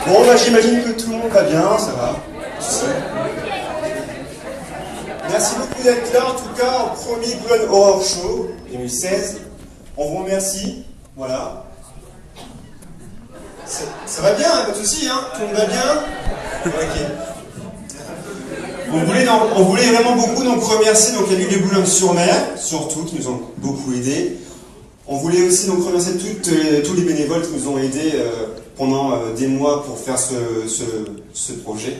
Bon, bah, j'imagine que tout le monde va bien, ça va. Merci beaucoup d'être là, en tout cas, au premier Boulogne Horror Show 2016. On vous remercie, voilà. Ça va bien, hein, pas de soucis, hein? Tout le monde va bien? Ok. On voulait vraiment beaucoup donc remercier donc, la ville de Boulogne-sur-Mer, surtout, qui nous ont beaucoup aidés. On voulait aussi donc remercier tous les bénévoles qui nous ont aidés pendant des mois pour faire ce projet.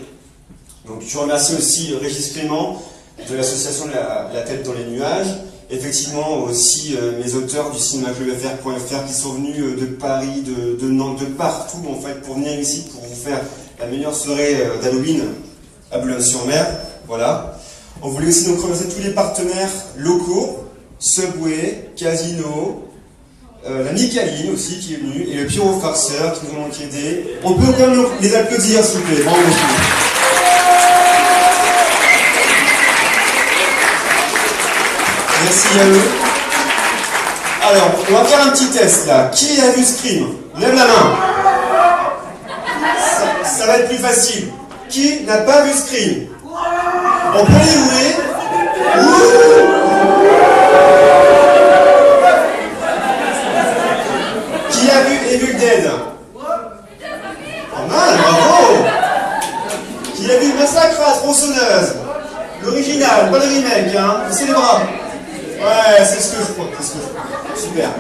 Donc je remercie aussi Régis Clément de l'association la Tête dans les nuages. Effectivement aussi mes auteurs du cinémaclubfr.fr qui sont venus de Paris, de Nantes, de partout en fait pour venir ici pour vous faire la meilleure soirée d'Halloween à Boulogne-sur-Mer. Voilà. On voulait aussi donc remercier tous les partenaires locaux, Subway, Casino, la Nicaline aussi qui est venue, et le Pyro Farceur qui nous ont aidés. On peut quand même les applaudir s'il vous plaît. Bravo. Merci à eux. Alors, on va faire un petit test là. Qui a vu Scream? Lève la main. Ça va être plus facile. Qui n'a pas vu Scream? On peut les louer. Qui a vu Evil Dead? Pas mal, bravo. Qui a vu Massacre à la tronçonneuse? L'original, pas le remake, hein? C'est les bras. Ouais, c'est ce que je crois. Super.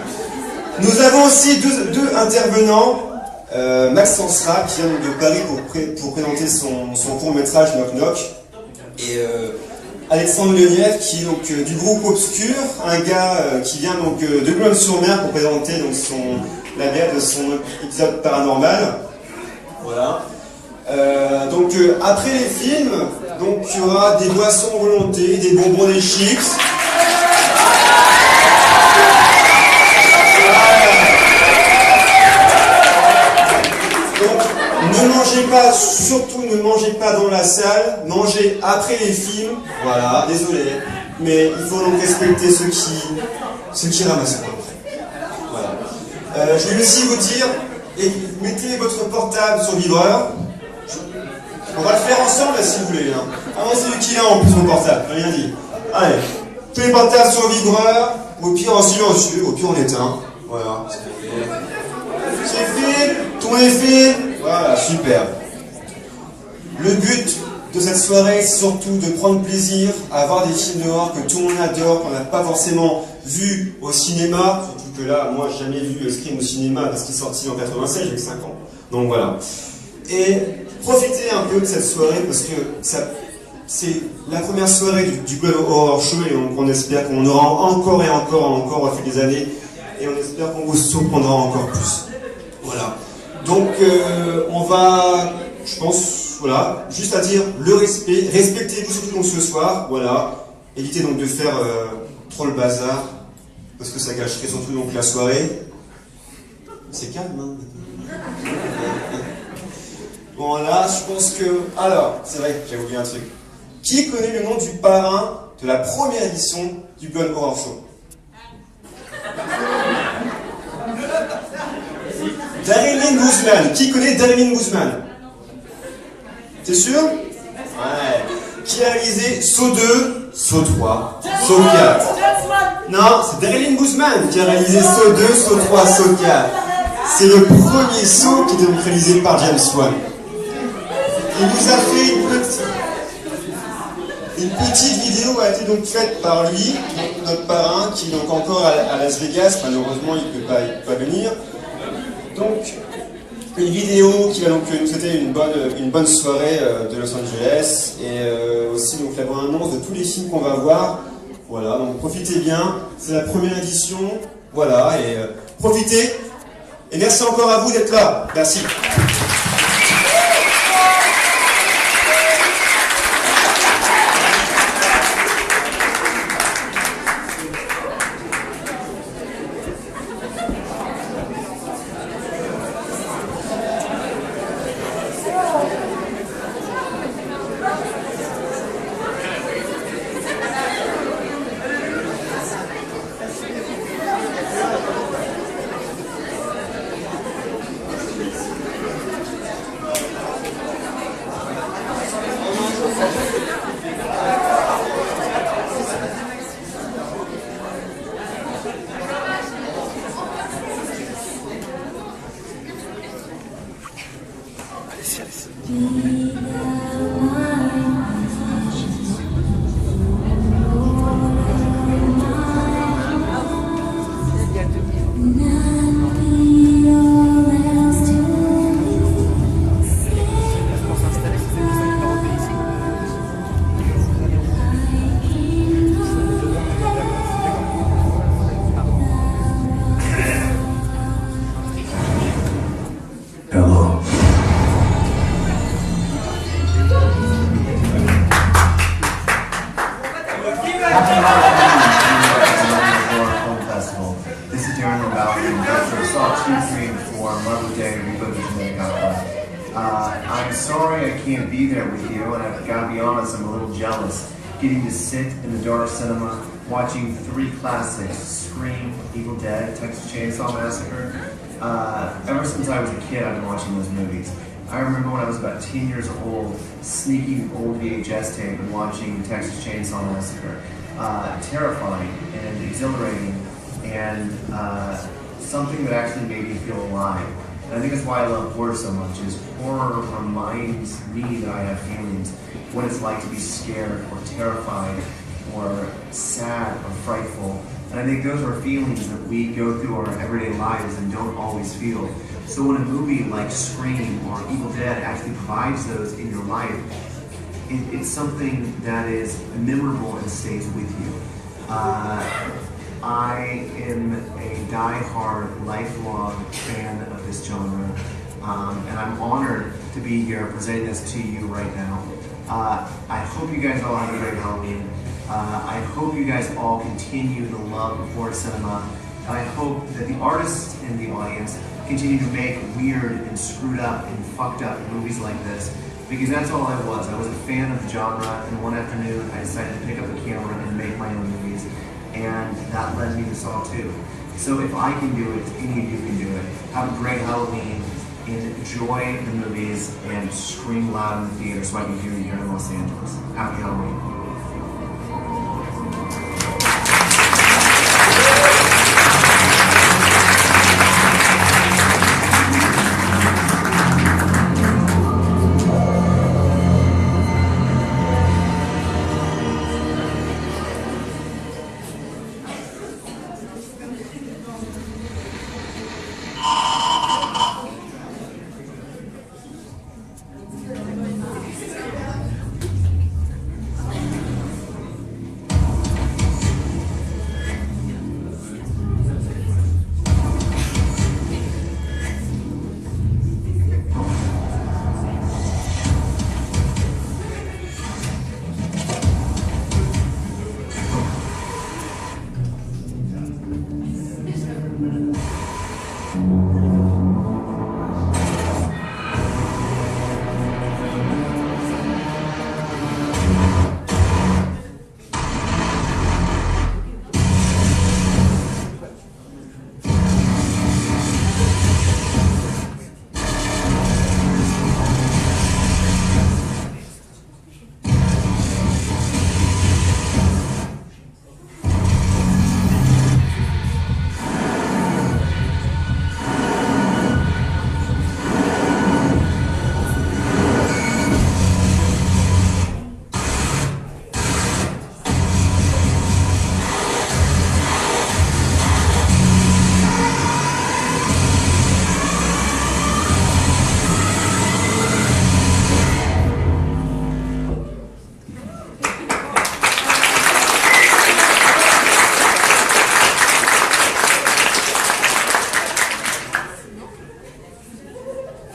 Nous avons aussi deux intervenants. Maxence Ra, qui vient de Paris pour présenter son court-métrage Knock Knock. Et Alexandre Leniev, qui est donc du groupe Obscur, un gars qui vient donc de Boulogne-sur-Mer pour présenter donc la bière de son épisode paranormal. Voilà. Donc après les films, donc il y aura des boissons volonté, des bonbons, des chips. Ne mangez pas, surtout ne mangez pas dans la salle, mangez après les films, voilà, désolé, mais il faut donc respecter ceux qui ramassent pas. Voilà. Je vais aussi vous dire, mettez votre portable sur vibreur. On va le faire ensemble si vous voulez. Hein. Ah non, c'est lui qui a en plus mon portable, j'ai rien dit. Allez, tous les portables sur vibreur, au pire en silencieux, au pire on éteint. Voilà, c'est fait, tout est fait. Voilà, super. Le but de cette soirée, c'est surtout de prendre plaisir à voir des films dehors que tout le monde adore, qu'on n'a pas forcément vu au cinéma. Surtout que là, moi, j'ai jamais vu Scream au cinéma parce qu'il est sorti en 96, j'avais 5 ans. Donc voilà. Et profitez un peu de cette soirée parce que c'est la première soirée du Boulogne Horror Show et on espère qu'on aura encore et encore au fil des années et on espère qu'on vous surprendra encore plus. Voilà. Donc on va, je pense, voilà, juste à dire le respect, respectez-vous surtout donc ce soir, voilà, évitez donc de faire trop le bazar, parce que ça gâcherait surtout donc la soirée. C'est calme, hein. Bon là, je pense que, alors, c'est vrai que j'ai oublié un truc. Qui connaît le nom du parrain de la première édition du Boulogne Horror Show? Daryl Guzman. Qui connaît Daryl Guzman? T'es sûr? Ouais. Qui a réalisé Saut 2, Saut 3, Saut 4? Non, c'est Daryl Guzman qui a réalisé Saut 2, Saut 3, Saut 4. C'est le premier saut qui est réalisé par James Wan. Il nous a fait une petite vidéo a été donc faite par lui, notre parrain, qui est donc encore à Las Vegas. Malheureusement, il ne peut pas venir. Donc, une vidéo qui va donc nous souhaiter une bonne soirée de Los Angeles et aussi donc la bande-annonce de tous les films qu'on va voir. Voilà, donc profitez bien, c'est la première édition, voilà, et profitez, et merci encore à vous d'être là, merci. I'm sorry I can't be there with you, and I've got to be honest, I'm a little jealous. Getting to sit in the dark cinema, watching three classics, Scream, Evil Dead, Texas Chainsaw Massacre. Ever since I was a kid, I've been watching those movies. I remember when I was about 10 years old, sneaking old VHS tape and watching Texas Chainsaw Massacre. Terrifying and exhilarating, and something that actually made me feel alive. And I think that's why I love horror so much, is horror reminds me that I have feelings, what it's like to be scared or terrified or sad or frightful. And I think those are feelings that we go through our everyday lives and don't always feel. So when a movie like Scream or Evil Dead actually provides those in your life, it's something that is memorable and stays with you. I am a die-hard, lifelong fan of this genre, and I'm honored to be here presenting this to you right now. I hope you guys all have a great Halloween. I hope you guys all continue the love of horror cinema, and I hope that the artists in the audience continue to make weird and screwed up and fucked up movies like this, because that's all I was. I was a fan of the genre, and one afternoon I decided to pick up a camera and make my own movies, and that led me to Saw 2. So if I can do it, any of you can do it. Have a great Halloween, enjoy the movies, and scream loud in the theater so I can hear you here in Los Angeles. Happy Halloween.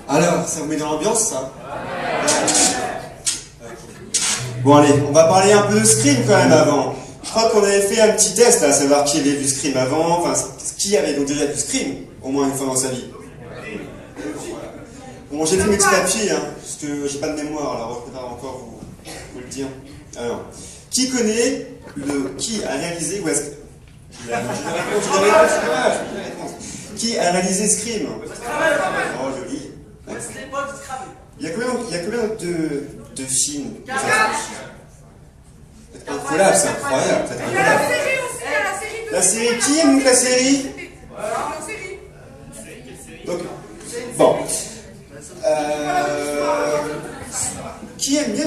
Alors, ça vous met dans l'ambiance, ça? Bon allez, on va parler un peu de Scream quand même avant. Je crois qu'on avait fait un petit test là, à savoir qui avait vu Scream avant, enfin, qui avait donc déjà vu Scream, au moins une fois dans sa vie. Bon, j'ai fait mes petits papiers, hein, parce que j'ai pas de mémoire, alors je peux pas encore vous le dire. Alors, qui connaît qui a réalisé, ou est-ce que... J'ai la réponse. Qui a réalisé Scream? Oh, joli. Il y a combien de films? C'est incroyable, c'est incroyable. Il y a la série aussi, il y a la série de... La série qui aime la série? La série. Donc, bon. Qui aime bien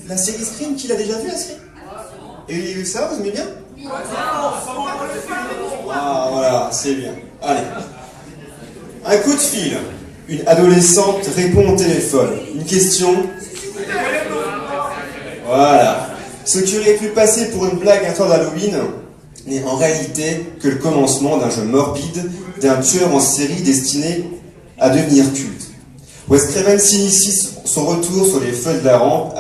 la série Scream? Qui l'a déjà vu la série? Et ça, vous aimez bien? Ah voilà, c'est bien. Allez. Un coup de fil. Une adolescente répond au téléphone. Une question. Voilà. Ce qui aurait pu passer pour une blague un soir d'Halloween n'est en réalité que le commencement d'un jeu morbide d'un tueur en série destiné à devenir culte. Wes Craven s'initie son retour sur les feuilles de la rampe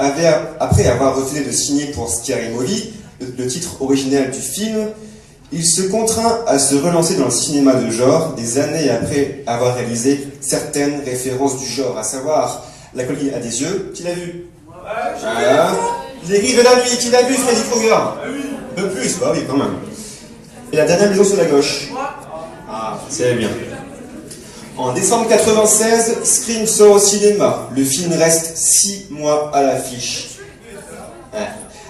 après avoir refusé de signer pour Scary Movie, le titre original du film. Il se contraint à se relancer dans le cinéma de genre des années après avoir réalisé certaines références du genre, à savoir La colline à des yeux, qui l'a vu? Voilà. Les Griffes de la nuit, qui l'a vu, Freddy Krueger? Un peu plus, bah oui, quand même. Et La dernière maison sur la gauche. Ah, c'est bien. En décembre 96, Scream sort au cinéma. Le film reste 6 mois à l'affiche. Ouais.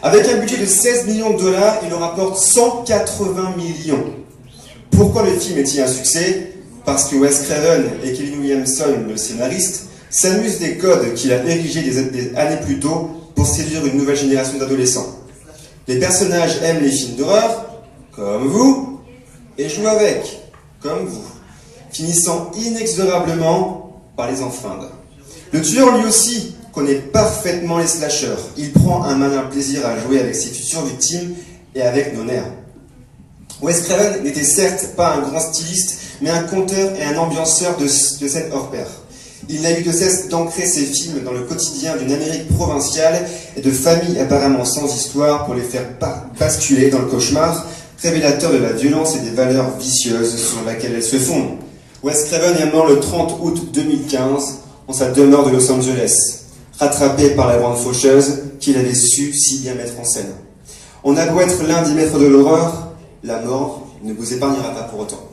Avec un budget de 16 millions de dollars, il en rapporte 180 millions. Pourquoi le film est-il un succès? Parce que Wes Craven et Kevin Williamson, le scénariste, s'amusent des codes qu'il a érigés des années plus tôt pour séduire une nouvelle génération d'adolescents. Les personnages aiment les films d'horreur, comme vous, et jouent avec, comme vous, finissant inexorablement par les enfreindre. Le tueur, lui aussi, connaît parfaitement les slashers. Il prend un malin plaisir à jouer avec ses futures victimes et avec nos nerfs. Wes Craven n'était certes pas un grand styliste, mais un conteur et un ambianceur de scène hors pair. Il n'a eu de cesse d'ancrer ses films dans le quotidien d'une Amérique provinciale et de familles apparemment sans histoire pour les faire basculer dans le cauchemar, révélateur de la violence et des valeurs vicieuses sur laquelle elles se fondent. Wes Craven est mort le 30 août 2015 en sa demeure de Los Angeles, rattrapé par la bande faucheuse qu'il avait su si bien mettre en scène. On a beau être l'un des maîtres de l'horreur, la mort ne vous épargnera pas pour autant.